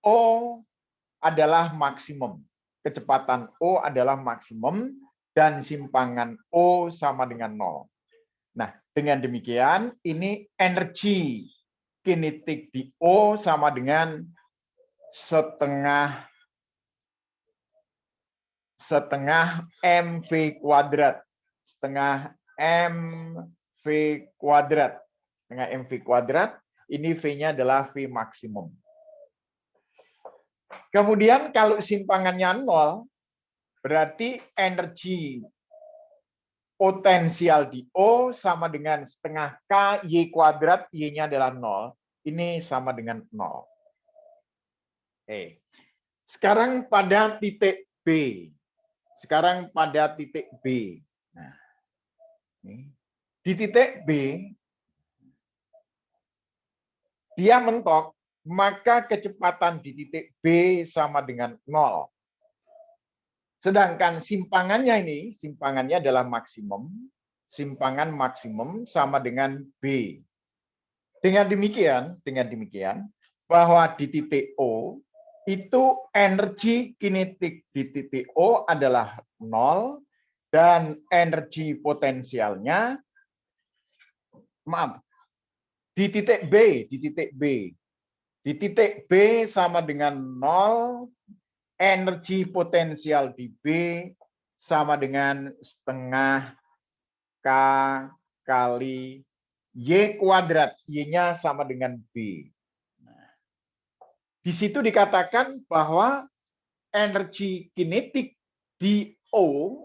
O adalah maksimum. Kecepatan O adalah maksimum dan simpangan O sama dengan 0. Nah, dengan demikian ini energi kinetik di O sama dengan setengah mv kuadrat. Setengah mv kuadrat. Setengah mv kuadrat. Ini V-nya adalah V maksimum. Kemudian kalau simpangannya 0, berarti energi potensial di O sama dengan setengah K Y kuadrat, Y-nya adalah 0. Ini sama dengan 0. Oke. Sekarang pada titik B. Sekarang pada titik B. Nah, di titik B, dia mentok, maka kecepatan di titik B sama dengan 0. Sedangkan simpangannya adalah maksimum. Simpangan maksimum sama dengan B. Dengan demikian, bahwa di titik O, itu energi kinetik di titik O adalah 0, dan energi potensialnya, di titik B sama dengan 0, energi potensial di B sama dengan setengah K kali Y kuadrat. Y-nya sama dengan B. Nah, di situ dikatakan bahwa energi kinetik di O,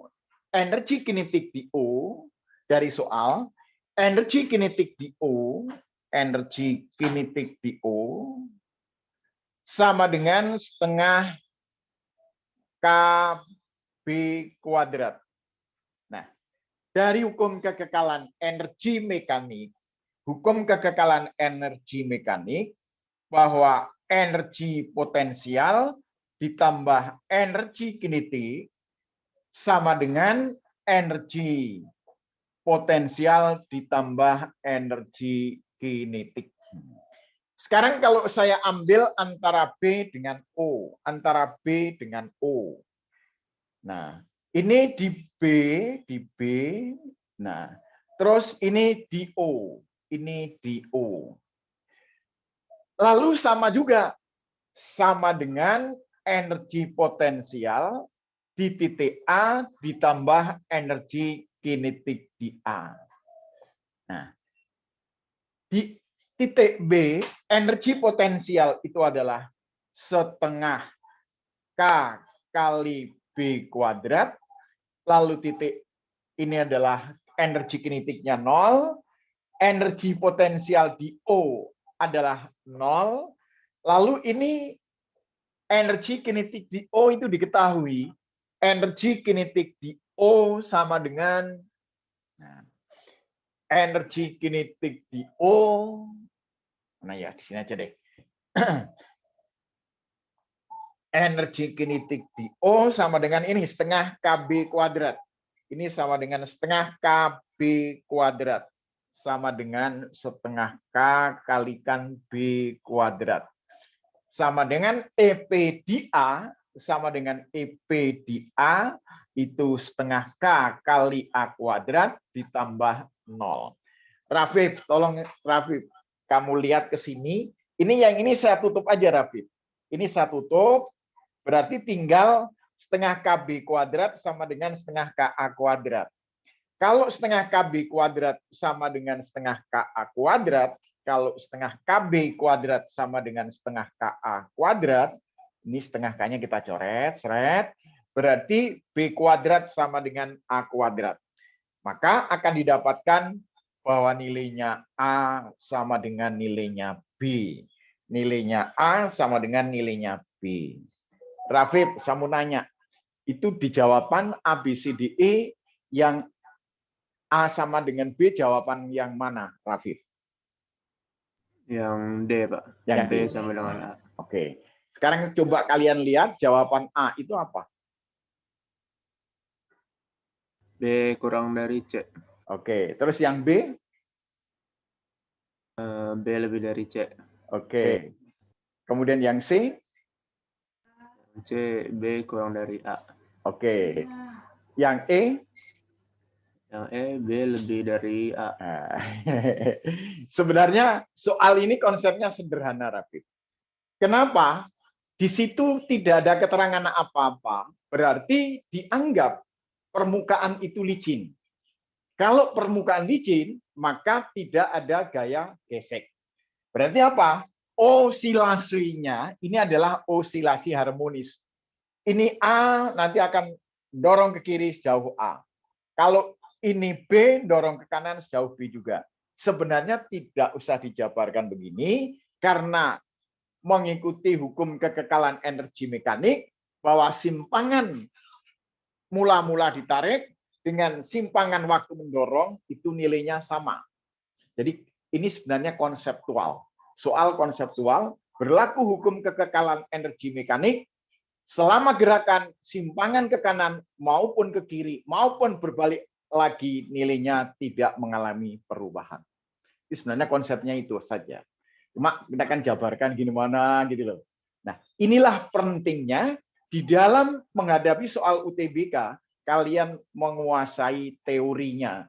dari soal, energi kinetik di O sama dengan setengah KB kuadrat. Nah, dari hukum kekekalan energi mekanik, bahwa energi potensial ditambah energi kinetik sama dengan energi potensial ditambah energi kinetik. Sekarang kalau saya ambil antara B dengan O, Nah, ini di B, Nah, terus ini di O, Lalu sama dengan energi potensial di titik A ditambah energi kinetik di A. Nah, di titik B, energi potensial itu adalah setengah K kali B kuadrat, lalu titik ini adalah energi kinetiknya 0, energi potensial di O adalah 0, lalu ini energi kinetik di O itu diketahui, energi kinetik di O sama dengan energi kinetik di O, nah ya di sini aja deh. Energi kinetik di O sama dengan ini setengah KB kuadrat. Ini sama dengan setengah KB kuadrat. Sama dengan setengah K kalikan B kuadrat. Sama dengan EP di A, itu setengah K kali A kuadrat ditambah 0. Rafif, tolong Rafif, kamu lihat ke sini. Yang ini saya tutup aja, Rafif. Ini saya tutup, berarti tinggal setengah KB kuadrat sama dengan setengah KA kuadrat. Kalau setengah KB kuadrat sama dengan setengah KA kuadrat, kalau setengah KB kuadrat sama dengan setengah KA kuadrat, ini setengah K-nya kita coret, seret, berarti B kuadrat sama dengan A kuadrat. Maka akan didapatkan bahwa nilainya A sama dengan nilainya B. Nilainya A sama dengan nilainya B. Rafif, saya mau nanya, itu di jawaban A, B, C, D, E yang A sama dengan B, jawaban yang mana, Rafif? Yang D, Pak. Yang B sama dengan A. Oke. Sekarang coba kalian lihat jawaban A itu apa? B kurang dari C. Oke. Terus yang B? B lebih dari C. Oke. Kemudian yang C? C, B kurang dari A. Oke. Yang E? Yang E, B lebih dari A. Nah, sebenarnya soal ini konsepnya sederhana, Rafif. Kenapa? Di situ tidak ada keterangan apa-apa, berarti dianggap permukaan itu licin. Kalau permukaan licin, maka tidak ada gaya gesek. Berarti apa? Osilasinya ini adalah osilasi harmonis. Ini A nanti akan dorong ke kiri sejauh A. Kalau ini B dorong ke kanan sejauh B juga. Sebenarnya tidak usah dijabarkan begini karena mengikuti hukum kekekalan energi mekanik bahwa simpangan mula-mula ditarik dengan simpangan waktu mendorong itu nilainya sama. Jadi ini sebenarnya konseptual. Soal konseptual berlaku hukum kekekalan energi mekanik selama gerakan simpangan ke kanan maupun ke kiri maupun berbalik lagi nilainya tidak mengalami perubahan. Itu sebenarnya konsepnya itu saja. Cuma kita kan jabarkan gimana gitu loh. Nah, inilah pentingnya di dalam menghadapi soal UTBK, kalian menguasai teorinya.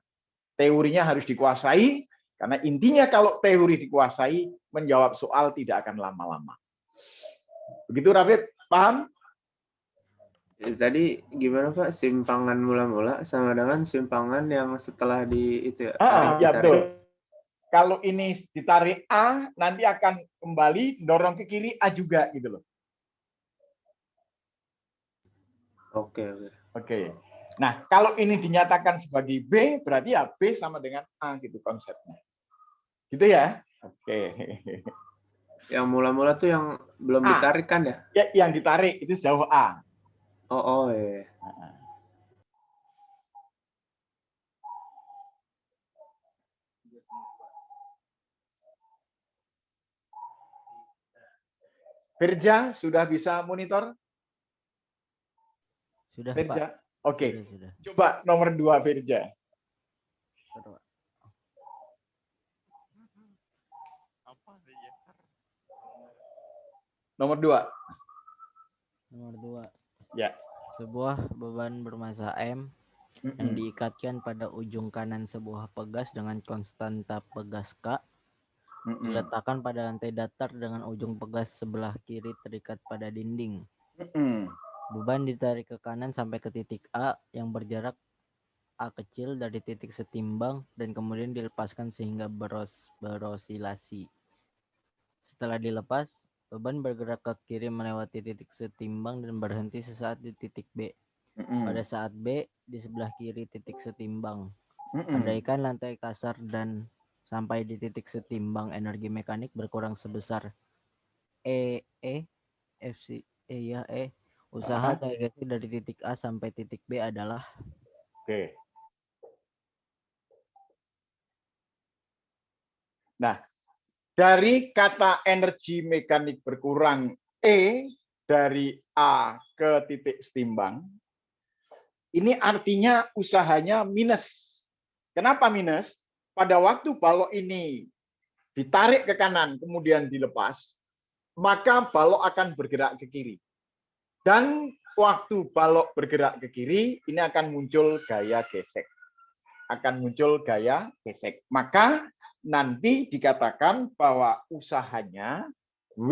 Teorinya harus dikuasai, karena intinya kalau teori dikuasai, menjawab soal tidak akan lama-lama. Begitu, Rafid? Paham? Tadi gimana Pak? Simpangan mula-mula sama dengan simpangan yang setelah itu ya? Ya betul. Kalau ini ditarik A, nanti akan kembali dorong ke kiri A juga gitu loh. Oke. Nah, kalau ini dinyatakan sebagai B, berarti ya B sama dengan A gitu konsepnya. Gitu ya? Oke. Yang mula-mula tuh yang belum ditarik kan ya? Ya, yang ditarik itu sejauh A. Oh iya. Firja sudah bisa monitor? Sudah, Firja? Pak. Oke. Sudah. Coba nomor 2, Firja. Nomor 2. Nomor 2. Ya. Sebuah beban bermassa M yang diikatkan pada ujung kanan sebuah pegas dengan konstanta pegas K diletakkan pada lantai datar dengan ujung pegas sebelah kiri terikat pada dinding. Beban ditarik ke kanan sampai ke titik A yang berjarak A kecil dari titik setimbang dan kemudian dilepaskan sehingga berosilasi. Setelah dilepas, beban bergerak ke kiri melewati titik setimbang dan berhenti sesaat di titik B. Pada saat B, di sebelah kiri titik setimbang. Andaikan lantai kasar dan sampai di titik setimbang, energi mekanik berkurang sebesar usaha gaya gesek dari titik A sampai titik B adalah. Oke. Nah, dari kata energi mekanik berkurang E dari A ke titik setimbang, ini artinya usahanya minus. Kenapa minus? Pada waktu balok ini ditarik ke kanan kemudian dilepas, maka balok akan bergerak ke kiri. Dan waktu balok bergerak ke kiri, ini akan muncul gaya gesek. Maka nanti dikatakan bahwa usahanya W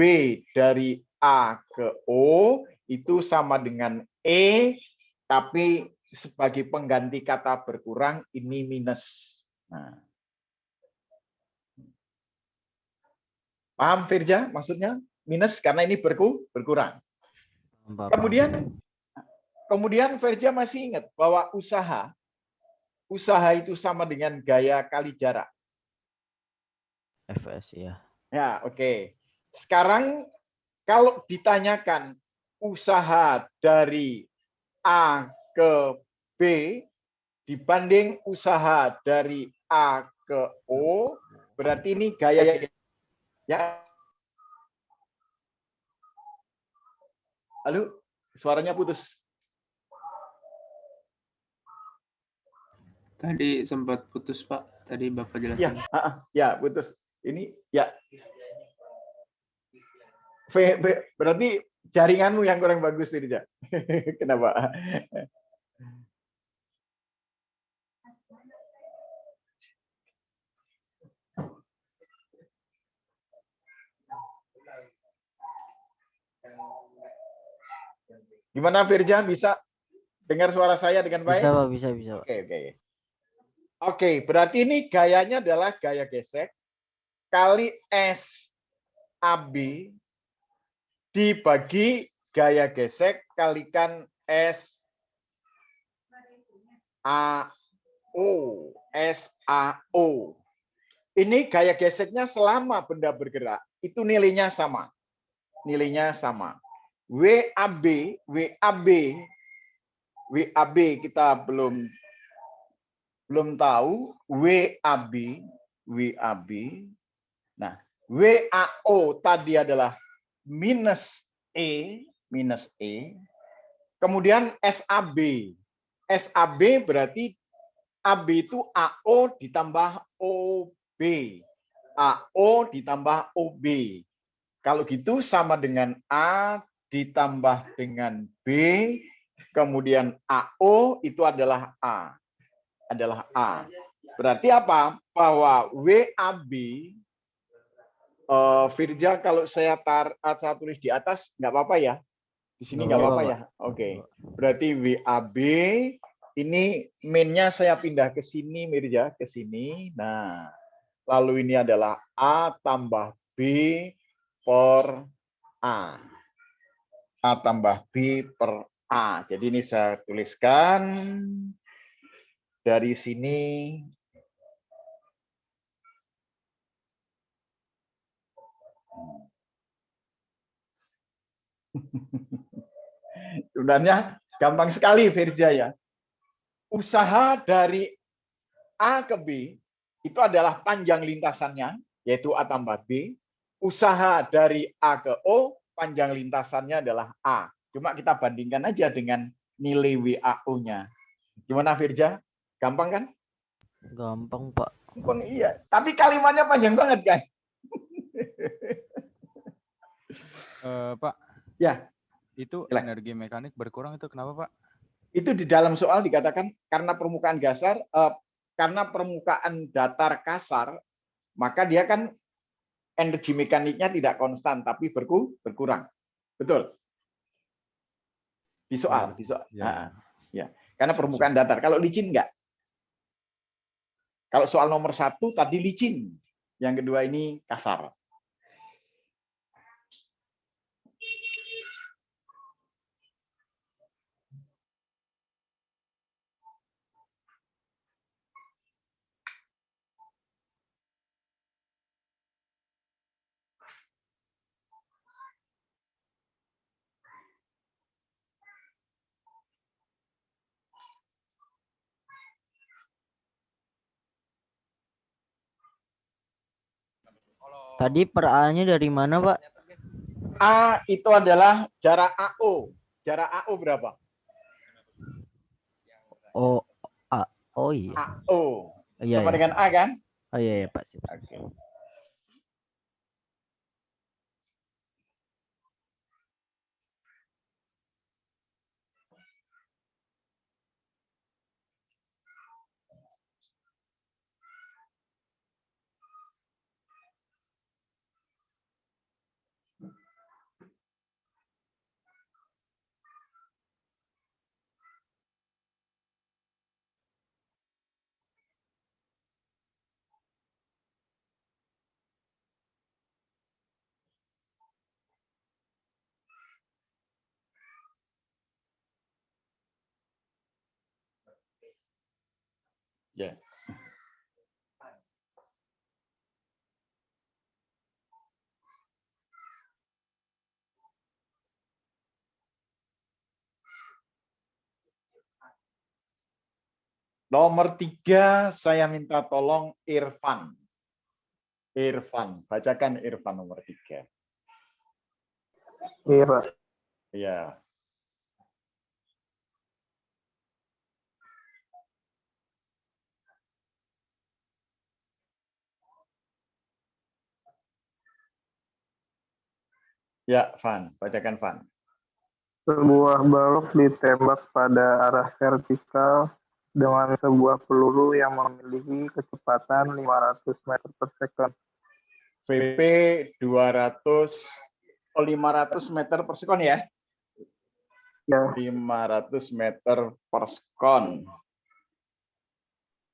dari A ke O itu sama dengan E, tapi sebagai pengganti kata berkurang ini minus. Nah. Paham Firja maksudnya? Minus karena ini berkurang. Kemudian Firja masih ingat bahwa usaha itu sama dengan gaya kali jarak. Fs ya. Ya, oke. Sekarang kalau ditanyakan usaha dari A ke B dibanding usaha dari A ke O, berarti ini gaya ya. Halo, suaranya putus. Tadi sempat putus Pak. Tadi Bapak jelaskan. Ya putus. Ini ya. Berarti Jaringanmu yang kurang bagus, Firja. Kenapa? Gimana Firja, bisa dengar suara saya dengan baik? Bisa, Pak, bisa, Pak. Oke, berarti ini gayanya adalah gaya gesek kali SAB dibagi gaya gesek kalikan SAO. Ini gaya geseknya selama benda bergerak, itu nilainya sama. Nilainya sama. WAB kita belum tahu. WAB. Nah, WAO tadi adalah minus E. Kemudian SAB. SAB berarti AB itu AO ditambah OB. AO ditambah OB. Kalau gitu sama dengan A ditambah dengan B, kemudian AO itu adalah A. Berarti apa? Bahwa WAB, Firja, kalau saya tulis di atas, nggak apa-apa ya? Di sini nggak apa-apa ya? Oke. Berarti WAB, ini min-nya saya pindah ke sini, Mirja, ke sini. Nah, lalu ini adalah A tambah B per A. A tambah B per A. Jadi ini saya tuliskan dari sini. Sebenarnya gampang sekali, Firja ya. Usaha dari A ke B itu adalah panjang lintasannya, yaitu A tambah B. Usaha dari A ke O, panjang lintasannya adalah A. Cuma kita bandingkan aja dengan nilai WAO-nya. Gimana, Firja? Gampang kan? Gampang, Pak. Gampang, iya. Tapi kalimatnya panjang banget, guys. Pak. Ya. Itu Silakan. energi mekanik berkurang itu kenapa, Pak? Itu di dalam soal dikatakan karena permukaan dasar, karena permukaan datar kasar, maka dia kan energi mekaniknya tidak konstan tapi berkurang. Betul. Di soal. Ya. Ya. Karena permukaan datar. Kalau licin enggak? Kalau soal nomor 1 tadi licin, yang kedua ini kasar. Tadi per A-nya dari mana, Pak? A itu adalah jarak AO. Jarak AO berapa? Oh, A. Oh iya. AO. Iya, Sama iya. dengan A kan? Oh iya, iya Pak. Oke. Ya. Nomor 3 saya minta tolong Irfan. Irfan, bacakan Irfan nomor 3. Iya, Pak. Iya. Ya, Van, bacakan Van. Sebuah balok ditembak pada arah vertikal dengan sebuah peluru yang memiliki kecepatan 500 meter per second. VP 500 meter per sekon ya? Ya, 500 meter per sekon.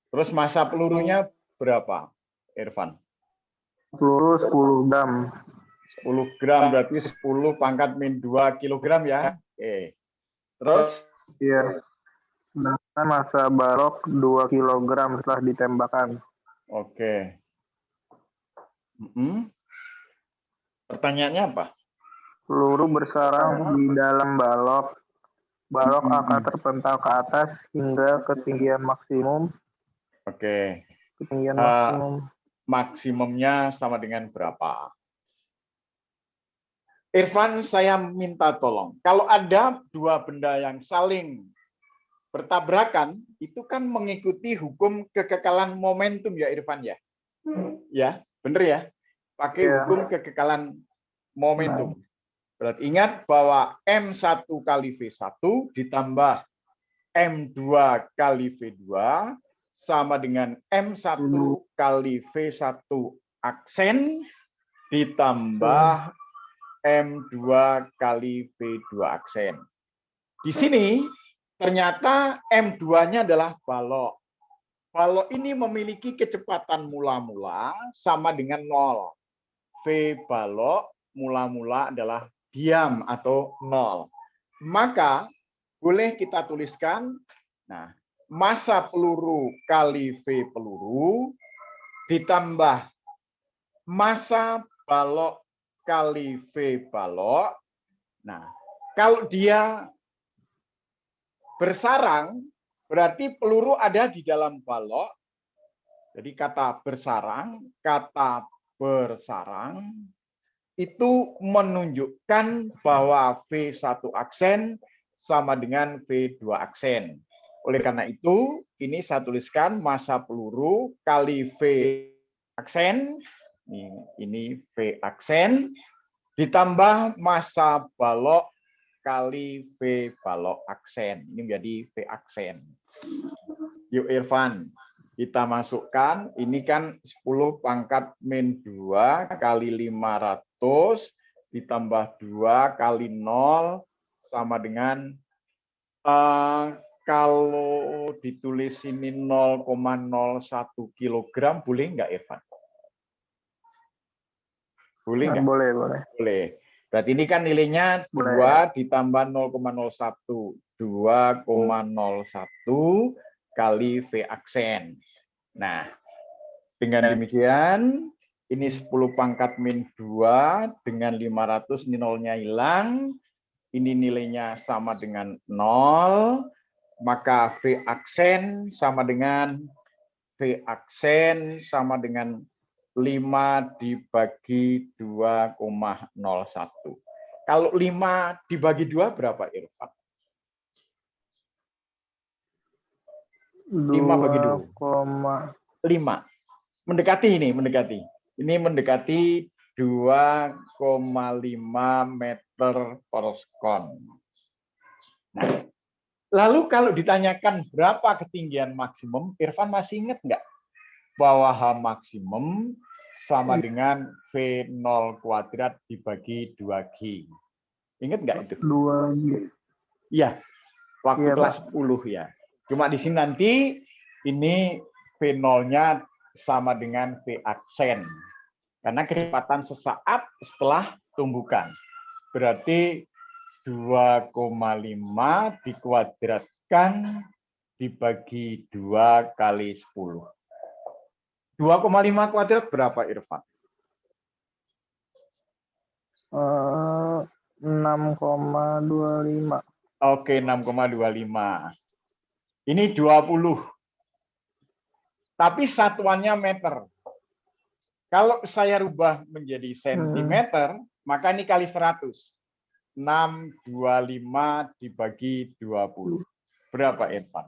Terus massa pelurunya berapa, Irfan? peluru 10 gram. 10 gram berarti 10 pangkat min 2 kilogram ya. Oke. Terus Ya, dengan massa balok 2 kilogram setelah ditembakkan. oke. Pertanyaannya apa? Peluru bersarang di dalam balok. Balok akan terpental ke atas hingga ketinggian maksimum. Oke. Ketinggian maksimum. Maksimumnya sama dengan berapa? Irfan, saya minta tolong. Kalau ada dua benda yang saling bertabrakan, itu kan mengikuti hukum kekekalan momentum ya, Irfan ya? Ya, benar ya? Pakai hukum kekekalan momentum. Berarti ingat bahwa M1 kali V1 ditambah M2 kali V2 sama dengan M1 kali V1 aksen ditambah M2 kali V2 aksen. Di sini ternyata M2-nya adalah balok. Balok ini memiliki kecepatan mula-mula sama dengan 0. V balok mula-mula adalah diam atau 0. Maka boleh kita tuliskan, nah, massa peluru kali V peluru ditambah massa balok kali V balok. Nah, kalau dia bersarang, berarti peluru ada di dalam balok. Jadi kata bersarang itu menunjukkan bahwa V1 aksen sama dengan V2 aksen. Oleh karena itu, ini saya tuliskan massa peluru kali V aksen, ini V aksen, ditambah massa balok kali V balok aksen. Ini menjadi V aksen. Yuk Irfan, kita masukkan, ini kan 10 pangkat min 2 kali 500 ditambah 2 kali 0 sama dengan, kalau ditulis ini 0,01 kilogram, boleh nggak Irfan? Boleh nggak? Boleh. Boleh. Berarti ini kan nilainya 2 ditambah 0,01. 2,01 kali V aksen. Nah, dengan demikian, ini 10 pangkat min 2 dengan 500, ini nolnya hilang. Ini nilainya sama dengan 0. Maka V aksen sama dengan 5 dibagi 2,01. Kalau 5 dibagi 2 berapa, Irfan? 5 bagi 2. 5. Mendekati ini, mendekati. Ini mendekati 2,5 meter per sekon. Nah, lalu kalau ditanyakan berapa ketinggian maksimum, Irfan masih ingat nggak? Bahwa H maksimum sama dengan V0 kuadrat dibagi 2G. Ingat nggak itu? 2G. Iya, waktu Iya, kelas 10 ya. Cuma di sini nanti ini V0-nya sama dengan V aksen. Karena kecepatan sesaat setelah tumbukan. Berarti 2,5 dikuadratkan dibagi 2 kali 10. 2,5 kuadrat berapa, Irfan? 6,25. Oke, 6,25. Ini 20. Tapi satuannya meter. Kalau saya rubah menjadi sentimeter, maka ini kali 100. 625 dibagi 20. Berapa, Irfan?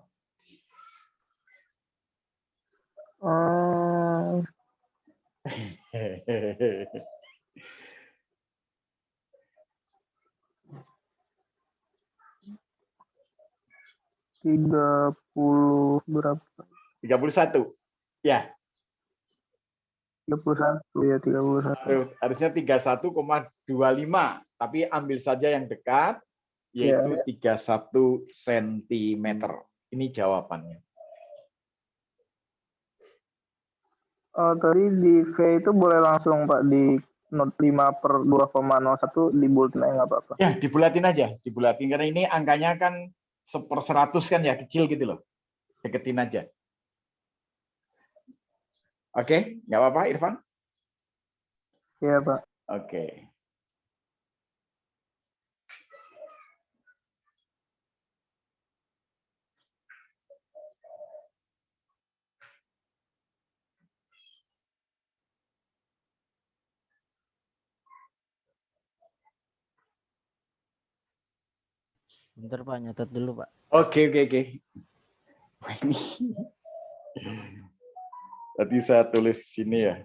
30 berapa? 31. Ya, 31 ya 31. harusnya 31,25, tapi ambil saja yang dekat, yaitu 31 cm. Ini jawabannya. Tadi di V itu boleh langsung Pak di not 5/2,01 dibulatin aja nggak apa-apa. Ya, dibulatin aja, dibulatin karena ini angkanya kan 1/100 kan ya, kecil gitu loh. Deketin aja. Oke, nggak apa-apa Irfan? Iya Pak. Oke. Bentar Pak, nyatet dulu Pak. Oke. Wah, ini. Tadi saya tulis sini ya.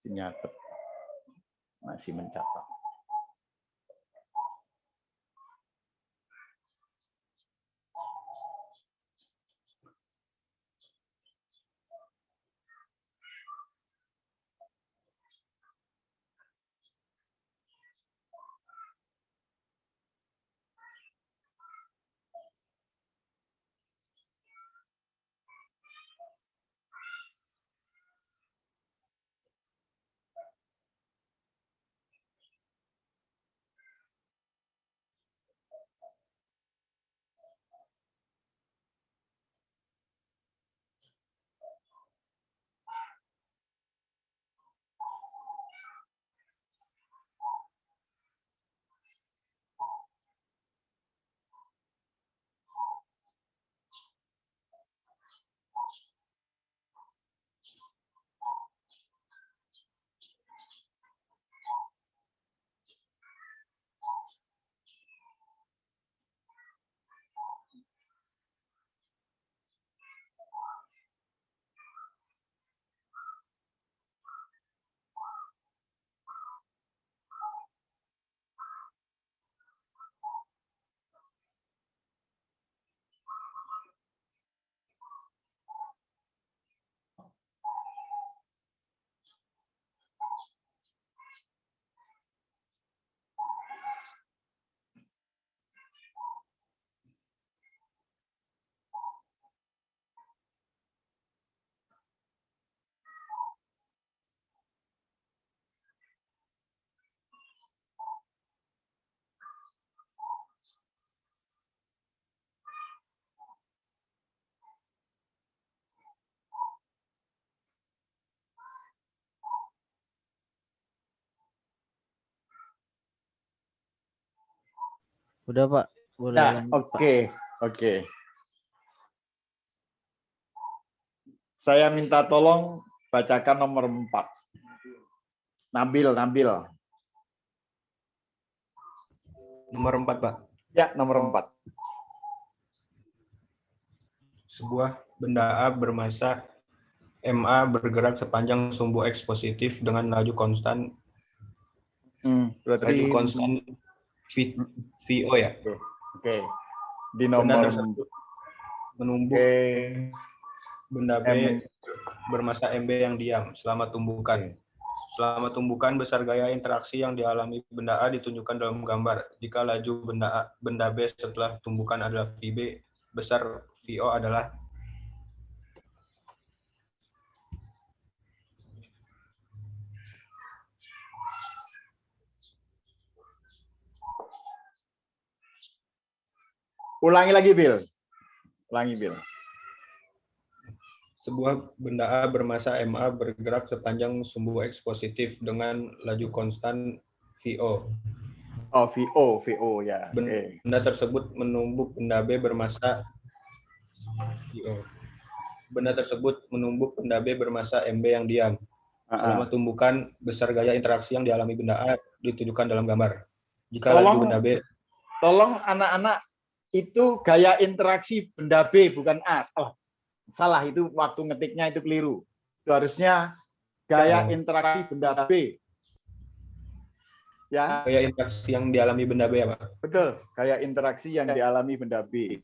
Nyatet. Masih mencatat. Udah Pak, boleh Nah, lanjut Pak. oke. Saya minta tolong bacakan nomor 4. Nabil. Nomor 4, Pak. Ya, nomor 4. Sebuah benda A bermasa MA bergerak sepanjang sumbu X positif dengan laju konstan Berarti VO ya. Oke. Di Benda nomor tersebut menumbuk benda B bermasa MB yang diam selama tumbukan. Selama tumbukan, besar gaya interaksi yang dialami benda A ditunjukkan dalam gambar. Jika laju benda B setelah tumbukan adalah VB, besar VO adalah Ulangi lagi, Bill. Ulangi, Bill. sebuah benda A bermasa MA bergerak sepanjang sumbu X positif dengan laju konstan VO. Oh, VO ya. Oke. Benda tersebut menumbuk benda B bermasa VO. Benda tersebut menumbuk benda B bermasa MB yang diam. Selama tumbukan, besar gaya interaksi yang dialami benda A ditunjukkan dalam gambar. Jika laju benda B, Tolong anak-anak, itu gaya interaksi benda B bukan A. Salah, itu waktu ngetiknya itu keliru. Itu harusnya gaya interaksi benda B. Ya. gaya interaksi yang dialami benda B ya, Pak? Betul, gaya interaksi yang dialami benda B.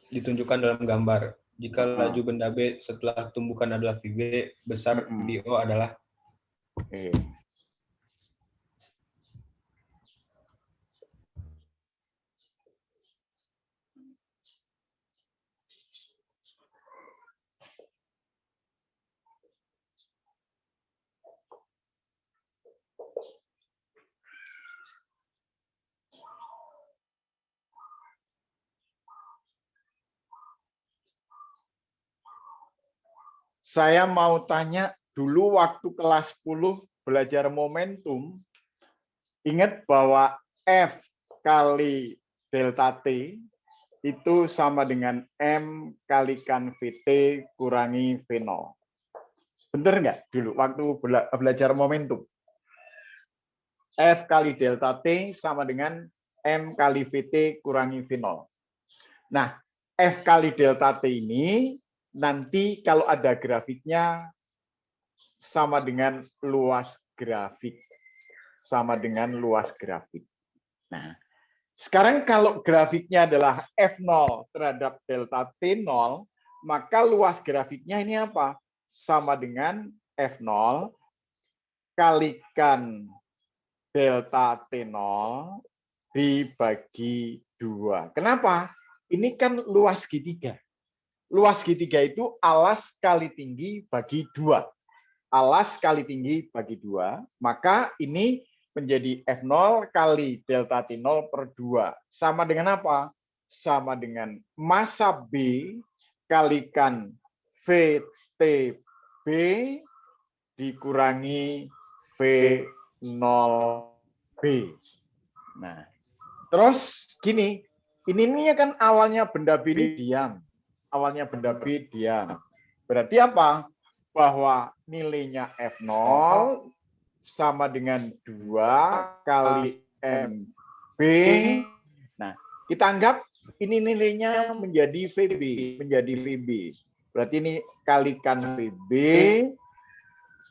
Ditunjukkan dalam gambar. Jika laju benda B setelah tumbukan adalah VB, besar VO adalah Saya mau tanya dulu waktu kelas 10 belajar momentum, ingat bahwa F kali delta T itu sama dengan M kalikan VT kurangi V0. Bener nggak dulu waktu belajar momentum? F kali delta T sama dengan M kali VT kurangi V0. Nah, F kali delta T ini nanti kalau ada grafiknya sama dengan luas grafik. Sama dengan luas grafik. Nah, sekarang kalau grafiknya adalah F0 terhadap delta T0, maka luas grafiknya ini apa? Sama dengan F0 kalikan delta T0 dibagi 2. Kenapa? Ini kan luas segitiga. Luas segitiga itu alas kali tinggi bagi 2. Alas kali tinggi bagi 2. Maka ini menjadi F0 kali delta T0 per 2. Sama dengan apa? Sama dengan massa B kalikan VTB dikurangi V0B. Nah, terus gini, ini kan awalnya benda B diam. Awalnya benda B diam. Berarti apa? Bahwa nilainya F0 sama dengan 2 kali MB. Nah, kita anggap ini nilainya menjadi VB, menjadi VB. Berarti ini kalikan VB,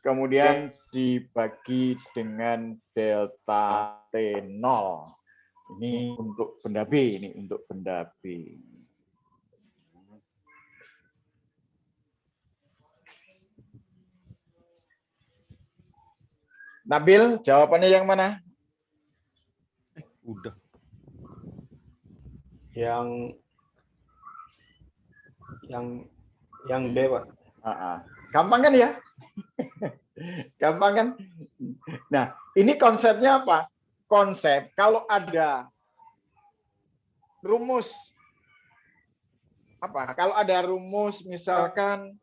kemudian dibagi dengan delta T0. Ini untuk benda B, ini untuk benda B. Nabil, jawabannya yang mana? Udah. yang D, Pak. Gampang kan ya? Gampang kan? Nah, ini konsepnya apa? Konsep kalau ada rumus apa? Kalau ada rumus misalkan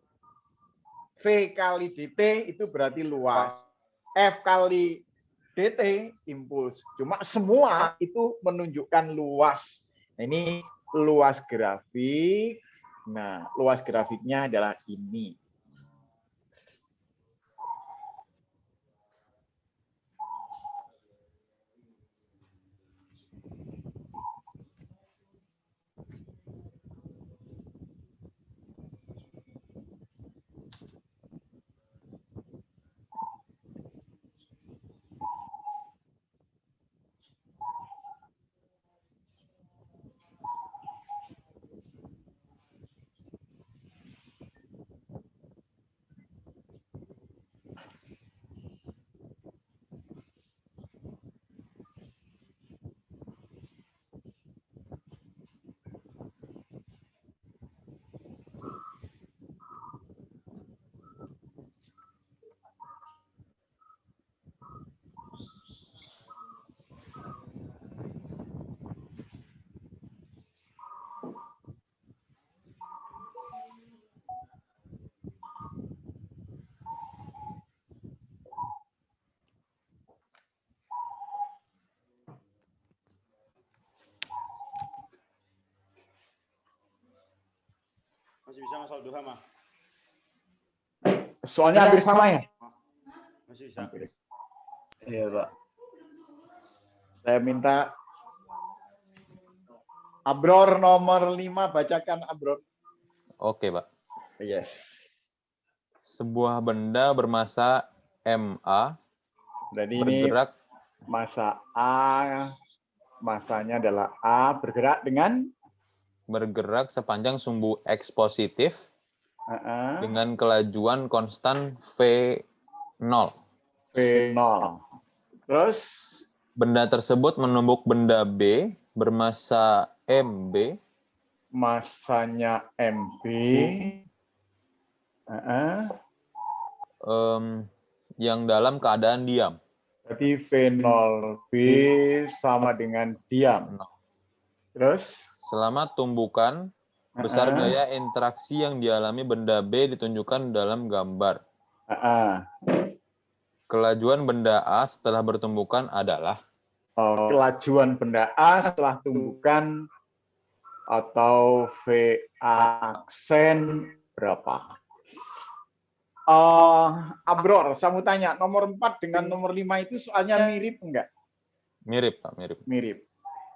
V kali dt itu berarti luas. F kali dt impuls. Cuma semua itu menunjukkan luas. Nah, ini luas grafik. Nah, luas grafiknya adalah ini. Masih bisa Mas Al-Duha mah? Soalnya hampir sama ya? Masih bisa. Iya, Pak. Saya minta Abror nomor 5, bacakan Abror. Oke, Pak. Yes. Sebuah benda bermassa MA Jadi ini bergerak massa A, massanya adalah A, bergerak dengan sepanjang sumbu X positif dengan kelajuan konstan V0. V0. Terus Benda tersebut menumbuk benda B bermassa MB. Massanya MB. Yang dalam keadaan diam. Berarti V0B sama dengan diam. Terus Selama tumbukan, besar gaya interaksi yang dialami benda B ditunjukkan dalam gambar. Kelajuan benda A setelah bertumbukan adalah kelajuan benda A setelah tumbukan atau VA aksen berapa? Abror, saya mau tanya, nomor 4 dengan nomor 5 itu soalnya mirip enggak? Mirip, Pak, mirip. Mirip.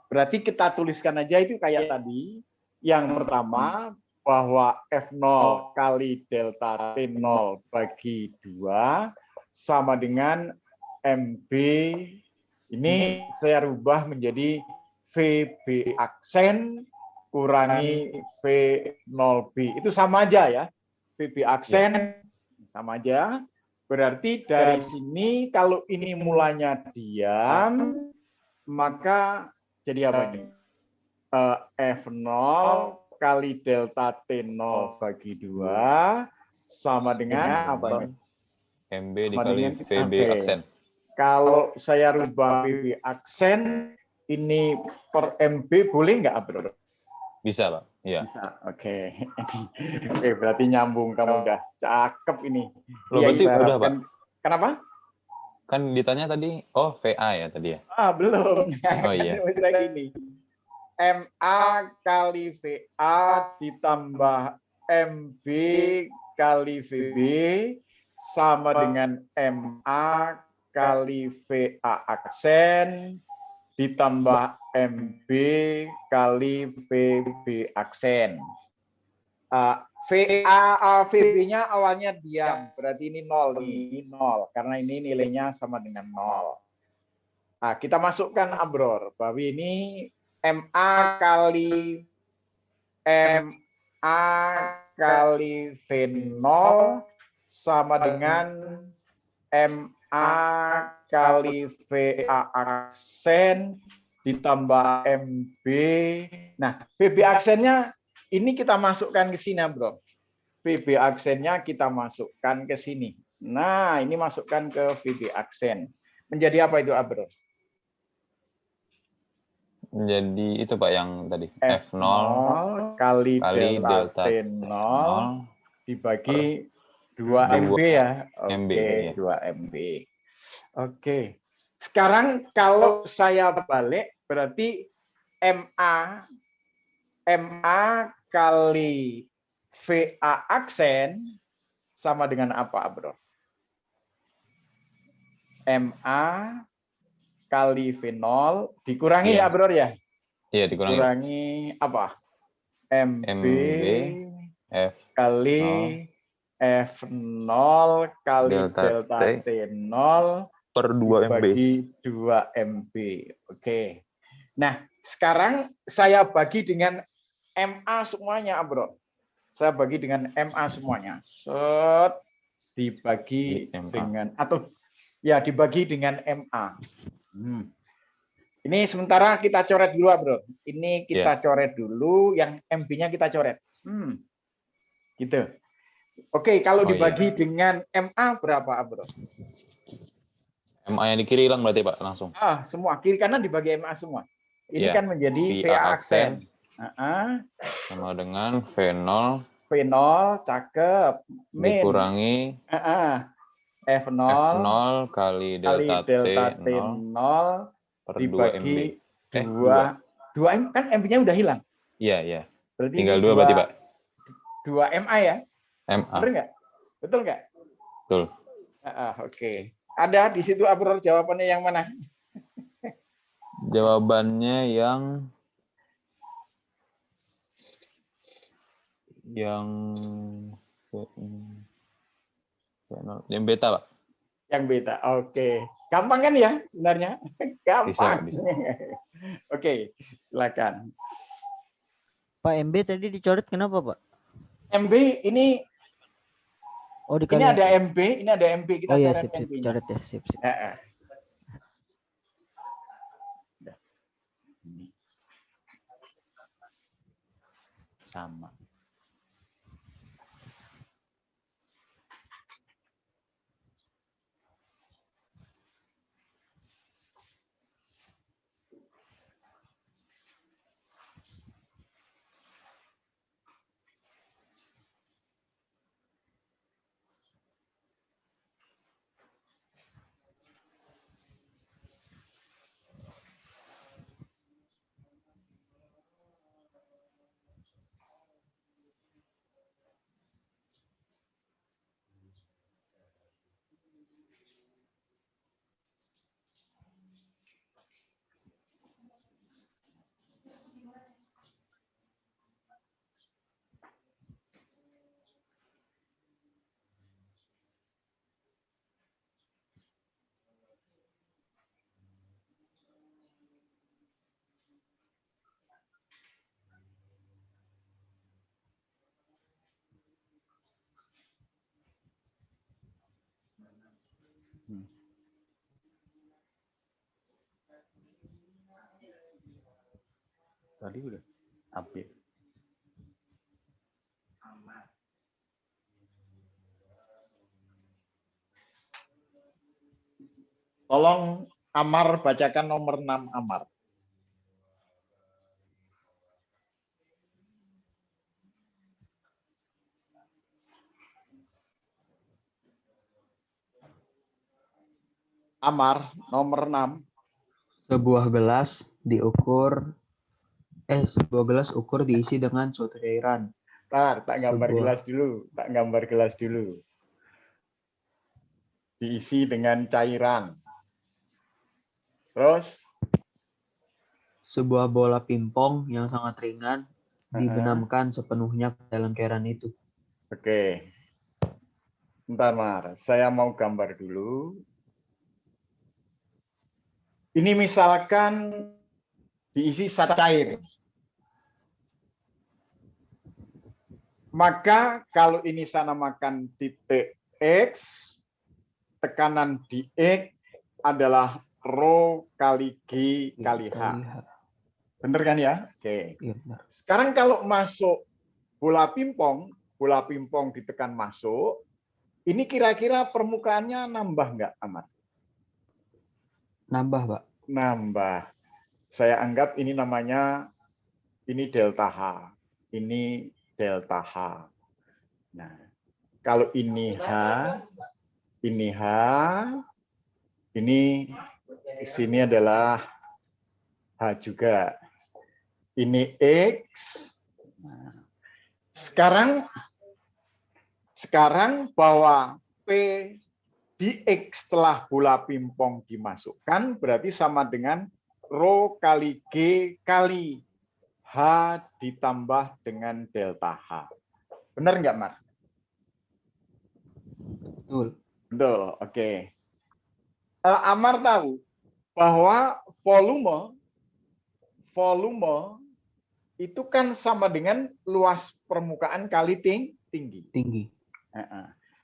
Berarti kita tuliskan aja itu kayak tadi. Yang pertama, bahwa F0 kali delta T0 bagi 2 sama dengan MB. Ini saya rubah menjadi VB aksen kurangi V0B. Itu sama aja ya. VB aksen sama aja. Berarti dari sini kalau ini mulanya diam, maka jadi apa ini? F0 kali delta T0 bagi 2 sama dengan apa ini? MB dikali VB aksen. Kalau saya rubah VB aksen, ini per MB boleh nggak, Bro? Bisa, Pak. Iya. Bisa. Oke. Oke, berarti nyambung, kamu udah cakep ini. Loh, berarti udah, Pak. Kenapa? Kan ditanya tadi, VA ya tadi ya? Belum. Oh iya. Gini. MA kali VA ditambah MB kali VB sama dengan MA kali VA aksen ditambah MB kali VB aksen. VB-nya awalnya diam, berarti ini 0 nih, 0 karena ini nilainya sama dengan 0. Kita masukkan Abror bahwa ini MA kali V0 sama dengan MA kali VA aksen ditambah MB. Nah, VB aksennya ini kita masukkan ke sini, Bro. VB aksennya kita masukkan ke sini. Nah, ini masukkan ke VB aksen. Menjadi apa itu, Bro? Jadi itu Pak yang tadi F0 kali delta T0 dibagi 2 MB ya. Oke, 2 MB. Oke. Sekarang kalau saya balik berarti MA kali VA aksen sama dengan apa, Bro? MA kali V0 dikurangi ya, Bro ya? Iya, dikurangi. Kurangi apa? MB F kali F0 kali delta T0 per 2 MB. bagi 2 MB. Oke. Nah, sekarang saya bagi dengan MA semuanya, Bro. Saya bagi dengan MA semuanya. Set dibagi dengan atau ya dibagi dengan MA. Ini sementara kita coret dulu, Bro. Ini kita coret dulu, yang MB-nya kita coret. Gitu. Oke, kalau dibagi dengan MA berapa, Bro? MA yang di kiri hilang berarti, Pak, langsung. Semua. Kiri kanan dibagi MA semua. Ini kan menjadi VA aksen. Sama dengan V0. V0, cakep. Dikurangi F0 kali delta T0 per 2 MB. 2 kan MB-nya udah hilang. Iya. Berarti tinggal 2 berarti, Pak. 2MA ya? MA. Benar nggak? Betul nggak? Betul. Oke. Ada di situ Abror jawabannya yang mana? Jawabannya yang beta, Pak. Yang beta. Oke. Gampang kan ya sebenarnya? Gampang. Bisa. Oke, silakan. Pak MB tadi dicoret kenapa, Pak? MB ini dikali. ini ada MB, ini ada MB, kita iya, coret sip, MB-nya. coret ya, sip. Sama. Tadi udah update. Tolong Amar bacakan nomor 6 Amar. Amar nomor 6. Sebuah gelas ukur diisi dengan suatu cairan. Tak gambar gelas dulu. Diisi dengan cairan. Terus sebuah bola pingpong yang sangat ringan dibenamkan sepenuhnya ke dalam cairan itu. Oke. Bentar, Mar. Saya mau gambar dulu. Ini misalkan diisi zat cair. Maka kalau ini saya namakan titik X, tekanan di X adalah rho kali G kali H. Benar kan ya? Oke. Iya, benar. Sekarang kalau masuk bola pingpong ditekan masuk, ini kira-kira permukaannya nambah nggak, Ahmad? Nambah, Pak. Nambah. Saya anggap ini namanya delta H. Ini delta H. Nah, kalau ini H, ini H, ini di sini adalah H juga. Ini X. Nah, sekarang bahwa P di X setelah bola pingpong dimasukkan berarti sama dengan rho kali G kali H ditambah dengan delta H. Benar nggak, Mas? Betul. Betul, oke. Amar tahu bahwa volume itu kan sama dengan luas permukaan kali tinggi.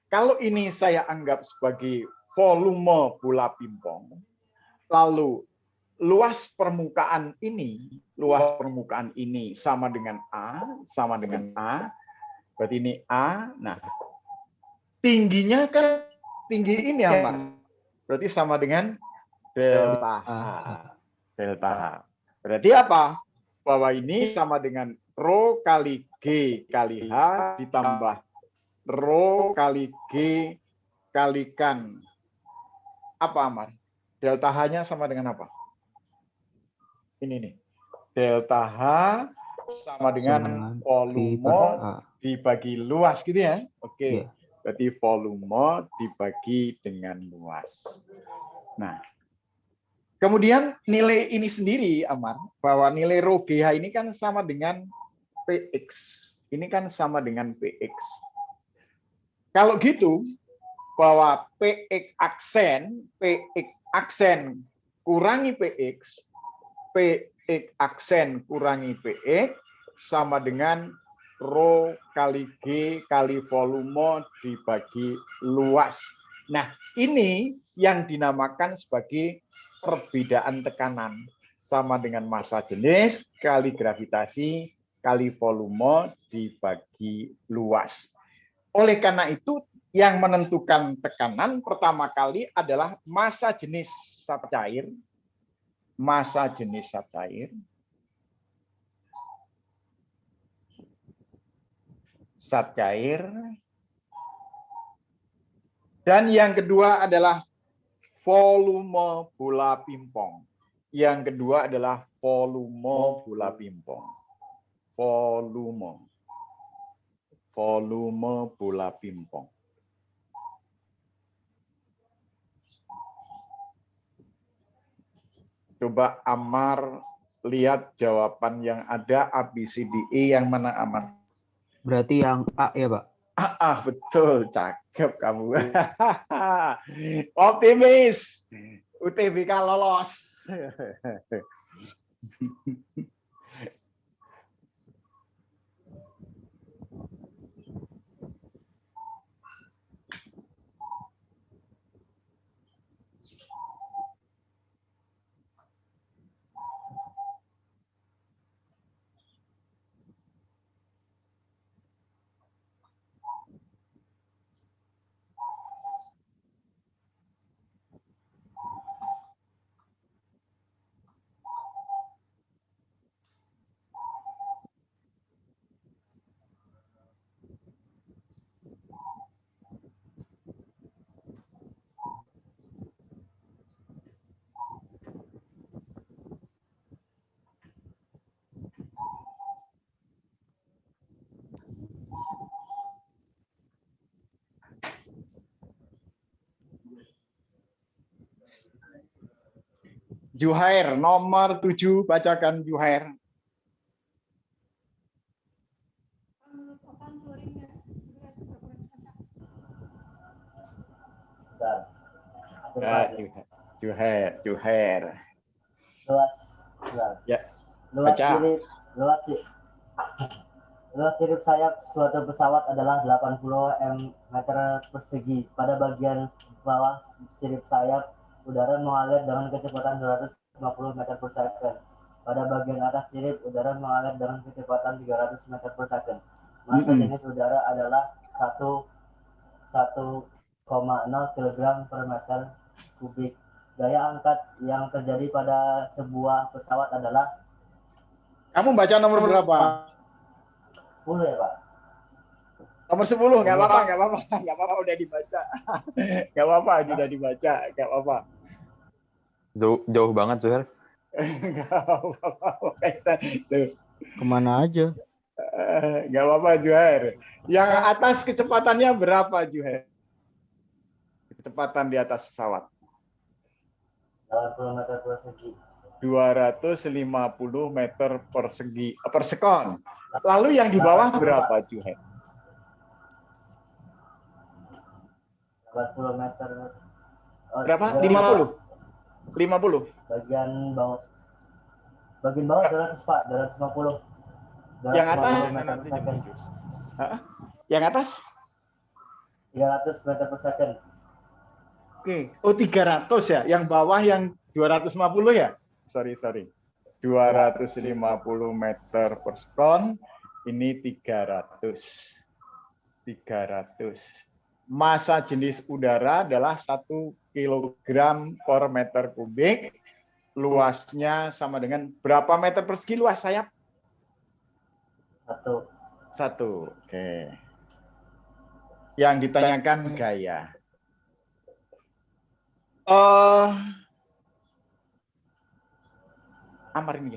Kalau ini saya anggap sebagai volume bola pingpong, lalu luas permukaan ini sama dengan A, berarti ini A. Nah, tingginya kan tinggi ini apa? Berarti sama dengan delta H. Delta H. Berarti apa? Bahwa ini sama dengan rho kali G kali H ditambah rho kali G kalikan apa, Amar? Delta H-nya sama dengan apa? Ini nih. Delta H sama dengan Sama volume V/A. dibagi luas gitu ya. Oke. Iya. Berarti volume dibagi dengan luas. Nah, kemudian nilai ini sendiri, Amar, bahwa nilai rho GH ini kan sama dengan PX. Ini kan sama dengan PX. Kalau gitu, bahwa PX aksen kurangi PX, PX aksen kurangi PX sama dengan rho kali G kali volume dibagi luas. Nah, ini yang dinamakan sebagai perbedaan tekanan. Sama dengan massa jenis kali gravitasi kali volume dibagi luas. Oleh karena itu, yang menentukan tekanan pertama kali adalah massa jenis zat cair. Massa jenis zat cair. Zat cair. Dan yang kedua adalah volume bola pingpong. Yang kedua adalah volume bola pingpong. Volume bola pingpong. Coba Amar lihat jawaban yang ada A, B, C, D, E yang mana Amar? Berarti yang A ya, Pak? Betul, cakep kamu. Optimis. UTBK lolos. Juhair, nomor 7, bacakan Juhair. Juhair. Luas. Ya, Luas baca. sirip sayap suatu pesawat adalah 80 meter persegi. Pada bagian bawah sirip sayap, udara mengalir dengan kecepatan 250 meter per second. Pada bagian atas sirip, udara mengalir dengan kecepatan 300 meter per second. Massa jenis udara adalah 1,0 kg per meter kubik. Daya angkat yang terjadi pada sebuah pesawat adalah... Kamu baca nomor berapa? 10 ya, Pak? Nomor 10, nggak apa-apa, udah dibaca. Nggak apa-apa, sudah dibaca, nggak apa-apa. Jauh banget, Zuhair. Nggak apa-apa. Kemana aja? Nggak apa-apa, Juhair. Yang atas kecepatannya berapa, Juhair? Kecepatan di atas pesawat. 80 meter persegi. 250 meter per sekon. Lalu yang di bawah berapa, Juhair? 80 meter. Berapa? 50? Bagian bawah 200, Pak. 250. Yang atas? Meter per second. Yang atas? 300 meter per second. Oke. Oh, 300 ya. Yang bawah yang 250 ya? Sorry. 250 meter per sekon. Ini 300. Massa jenis udara adalah 1 kg per meter kubik. Luasnya sama dengan berapa meter persegi luas sayap? 1. Oke. Yang ditanyakan gaya. Amar ini.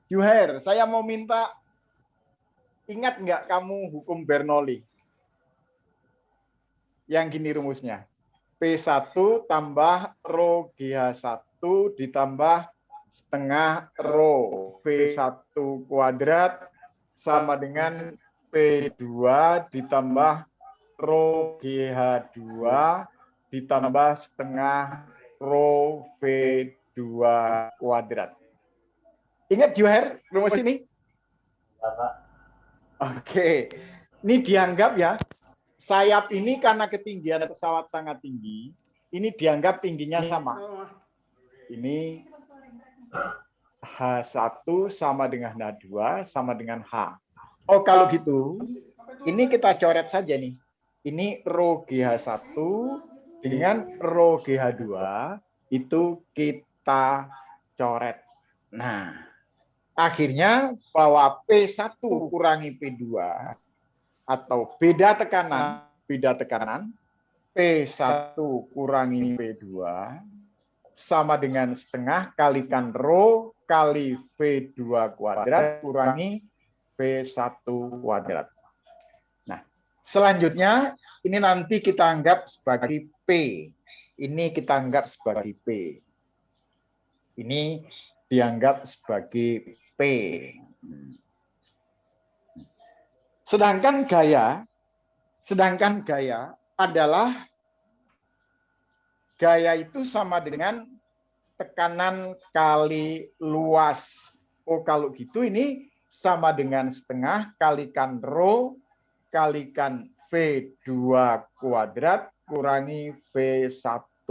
Juhair, saya mau minta, ingat nggak kamu hukum Bernoulli? Yang gini rumusnya. P1 tambah rho GH1 ditambah setengah rho V1 kuadrat sama dengan P2 ditambah rho GH2 ditambah setengah rho V2 kuadrat. Ingat Juhair rumus ini? Oke. Ini dianggap ya, sayap ini karena ketinggian pesawat sangat tinggi, ini dianggap tingginya sama. Ini H1 sama dengan H2 sama dengan H. Oh, kalau gitu, ini kita coret saja nih. Ini rho GH1 dengan rho GH2 itu kita coret. Nah, akhirnya bahwa P1 kurangi P2 atau beda tekanan, P1 kurangi P2 sama dengan setengah kalikan rho kali V2 kuadrat kurangi V1 kuadrat. Nah, selanjutnya ini nanti kita anggap sebagai P. Ini kita anggap sebagai P. Ini dianggap sebagai P. Sedangkan gaya adalah gaya itu sama dengan tekanan kali luas. Oh, kalau gitu ini sama dengan setengah kalikan rho kalikan V2 kuadrat kurangi V1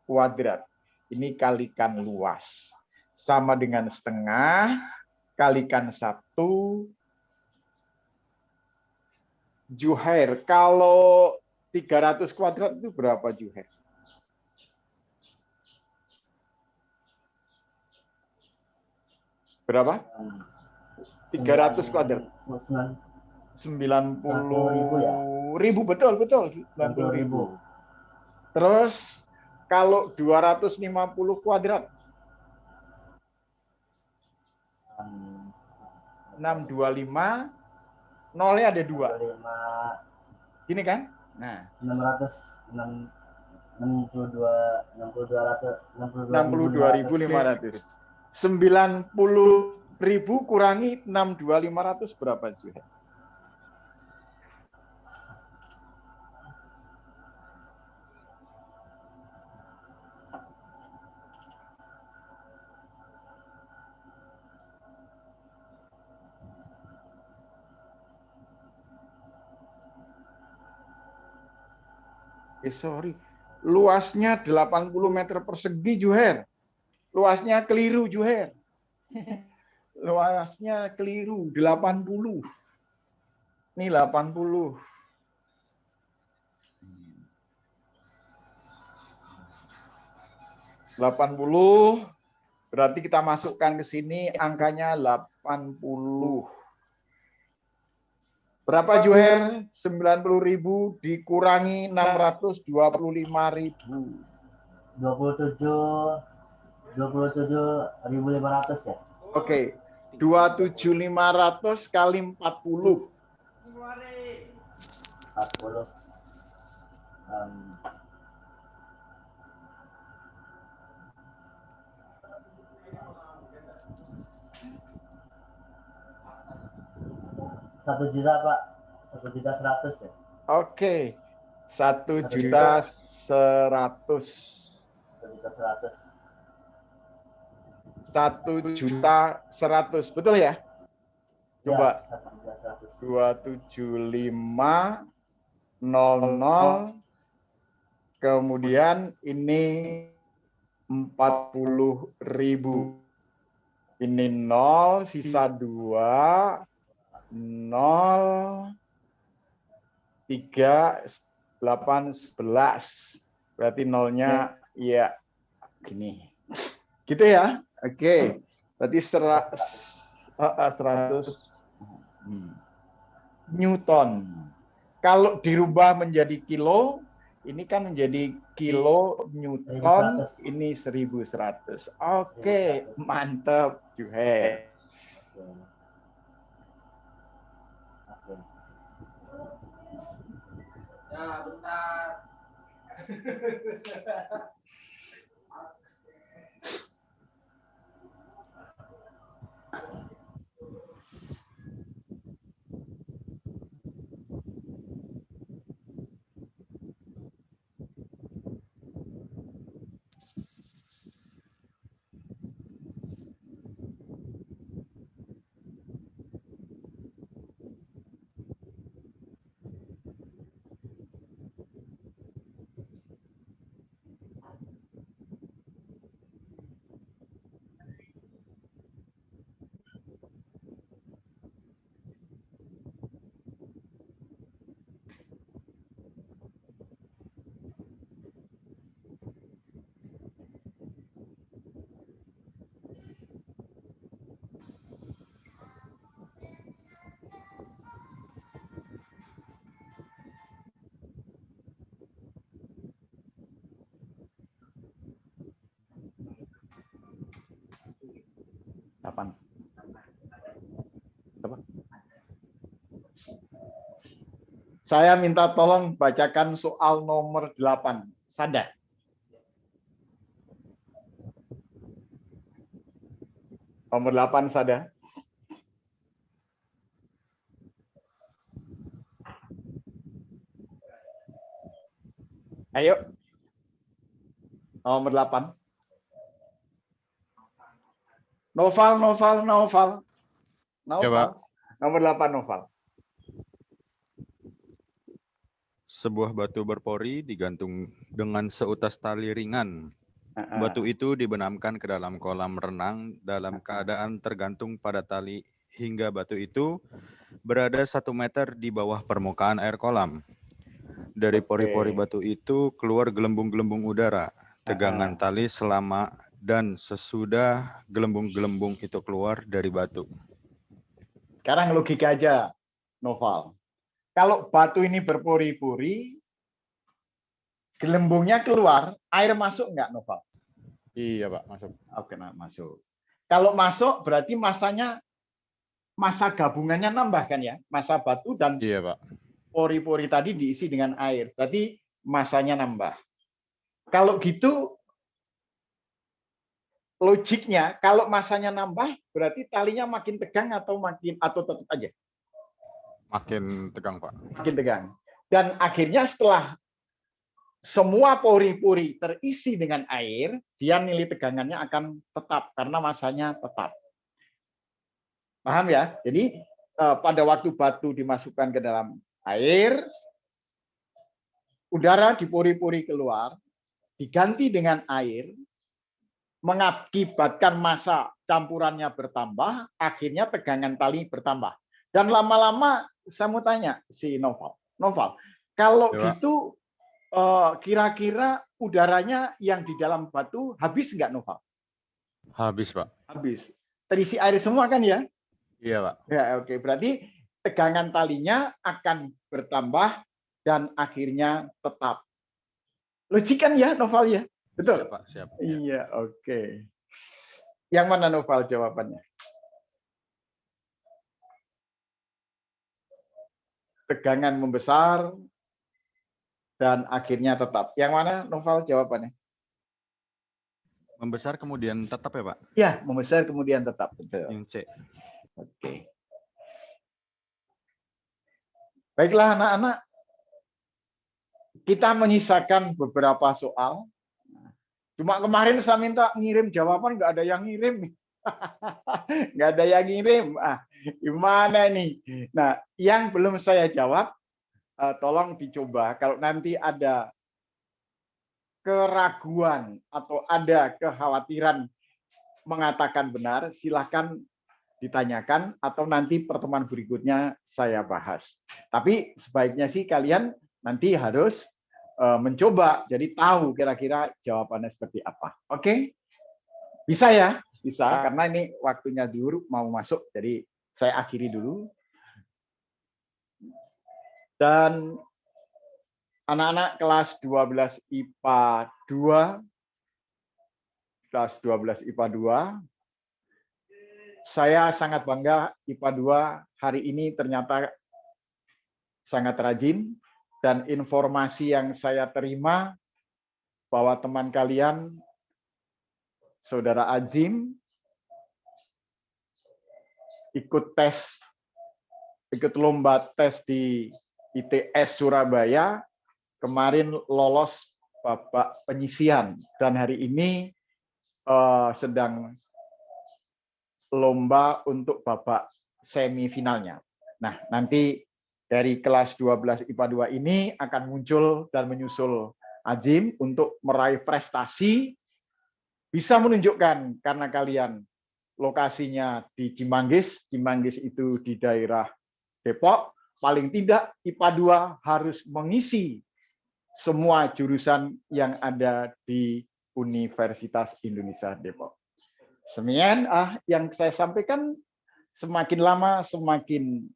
kuadrat. Ini kalikan luas. Sama dengan setengah kalikan 1. Juhair, kalau 300 kuadrat itu berapa Juhair? Berapa? 300 kuadrat. 90.000, betul. 90.000. Terus kalau 250 kuadrat? 625, nolnya ada 2. Gini kan? Nah, 62.500. 90.000 kurangi 62.500 berapa sih? Sorry, luasnya 80 meter persegi, Juhair. Luasnya keliru, Juhair. Luasnya keliru, 80. Ini 80. Berarti kita masukkan ke sini angkanya 80. Berapa Juhair? 90.000 dikurangi 625.000. 27.500 ya. Oke. 27.500 kali 40. 40. Satu juta Pak, 1.100.000 ya. Oke, 1.100.000. 1.100.000, betul ya? Coba. 275.00, kemudian ini 40.000. Ini 0, sisa 2. 0, 3, 8, 11. Berarti nolnya ya gini. Gitu ya. Oke. Berarti 100 Newton. Kalau dirubah menjadi kilo, Ini kan menjadi kilo Newton, ini 1100. Oke, mantap, Juhe. Ya, bentar. Kapan? Coba. Saya minta tolong bacakan soal nomor 8. Sada. Nomor 8, Sada. Ayo. Nomor 8. Noval. Ya, Pak. Nomor 8, Noval. Sebuah batu berpori digantung dengan seutas tali ringan. Batu itu dibenamkan ke dalam kolam renang dalam keadaan tergantung pada tali hingga batu itu berada 1 meter di bawah permukaan air kolam. Dari pori-pori batu itu keluar gelembung-gelembung udara. Tegangan tali selama dan sesudah gelembung-gelembung itu keluar dari batu. Sekarang logika aja, Noval. Kalau batu ini berpori-pori, gelembungnya keluar, air masuk nggak, Noval? Iya, Pak, masuk. Oke, nah, masuk. Kalau masuk, berarti massa gabungannya nambah kan ya? Massa batu dan Iya, Pak. pori-pori tadi diisi dengan air. Berarti massanya nambah. Kalau gitu, logiknya, kalau massanya nambah, berarti talinya makin tegang atau tetap aja? Makin tegang, Pak. Makin tegang. Dan akhirnya setelah semua pori-pori terisi dengan air, dia nilai tegangannya akan tetap karena massanya tetap. Paham ya? Jadi pada waktu batu dimasukkan ke dalam air, udara di pori-pori keluar, diganti dengan air, mengakibatkan massa campurannya bertambah, akhirnya tegangan tali bertambah. Dan lama-lama saya mau tanya si Noval, kalau gitu kira-kira udaranya yang di dalam batu habis nggak, Noval? Habis, Pak. Habis. Terisi air semua kan ya? Iya, Pak. Ya, oke. Berarti tegangan talinya akan bertambah dan akhirnya tetap. Logik kan ya, Noval ya? Betul? Siap, Pak. Siap. Iya, oke. Yang mana, Noval, jawabannya? Tegangan membesar dan akhirnya tetap. Yang mana, Noval, jawabannya? Membesar kemudian tetap ya, Pak? Ya, membesar kemudian tetap. Betul. Yang C. Oke. Baiklah, anak-anak. Kita menyisakan beberapa soal. Cuma kemarin saya minta ngirim jawaban, nggak ada yang ngirim. Nggak ada yang ngirim. Gimana nih? Nah, yang belum saya jawab, tolong dicoba. Kalau nanti ada keraguan atau ada kekhawatiran mengatakan benar, silahkan ditanyakan atau nanti pertemuan berikutnya saya bahas. Tapi sebaiknya sih kalian nanti harus mencoba, jadi tahu kira-kira jawabannya seperti apa. Oke? Bisa ya? Bisa, karena ini waktunya dulu mau masuk, jadi saya akhiri dulu. Dan anak-anak kelas 12 IPA 2, kelas 12 IPA 2, saya sangat bangga IPA 2 hari ini ternyata sangat rajin, dan informasi yang saya terima bahwa teman kalian, Saudara Azim, ikut lomba tes di ITS Surabaya, kemarin lolos babak penyisihan, dan hari ini sedang lomba untuk babak semifinalnya. Nah, nanti dari kelas 12 IPA 2 ini akan muncul dan menyusul Azim untuk meraih prestasi, bisa menunjukkan karena kalian lokasinya di Cimanggis, Cimanggis itu di daerah Depok, paling tidak IPA 2 harus mengisi semua jurusan yang ada di Universitas Indonesia Depok. Semian yang saya sampaikan, semakin lama semakin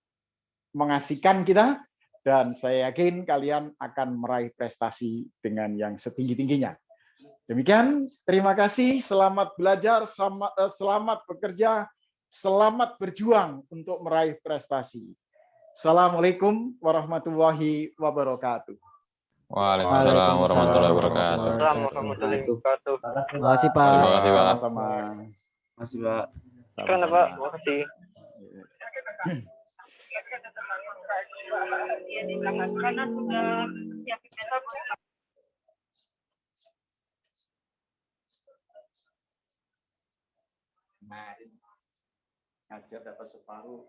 mengasihkan kita, dan saya yakin kalian akan meraih prestasi dengan yang setinggi-tingginya. Demikian, terima kasih, selamat belajar, selamat bekerja, selamat berjuang untuk meraih prestasi. Assalamualaikum warahmatullahi wabarakatuh. Waalaikumsalam warahmatullahi wabarakatuh. Terima kasih, Pak. Terima kasih, Pak. Terima kasih, Pak. Terima kasih. Karena sudah siapin mental. Kemarin ngajar dapat separuh.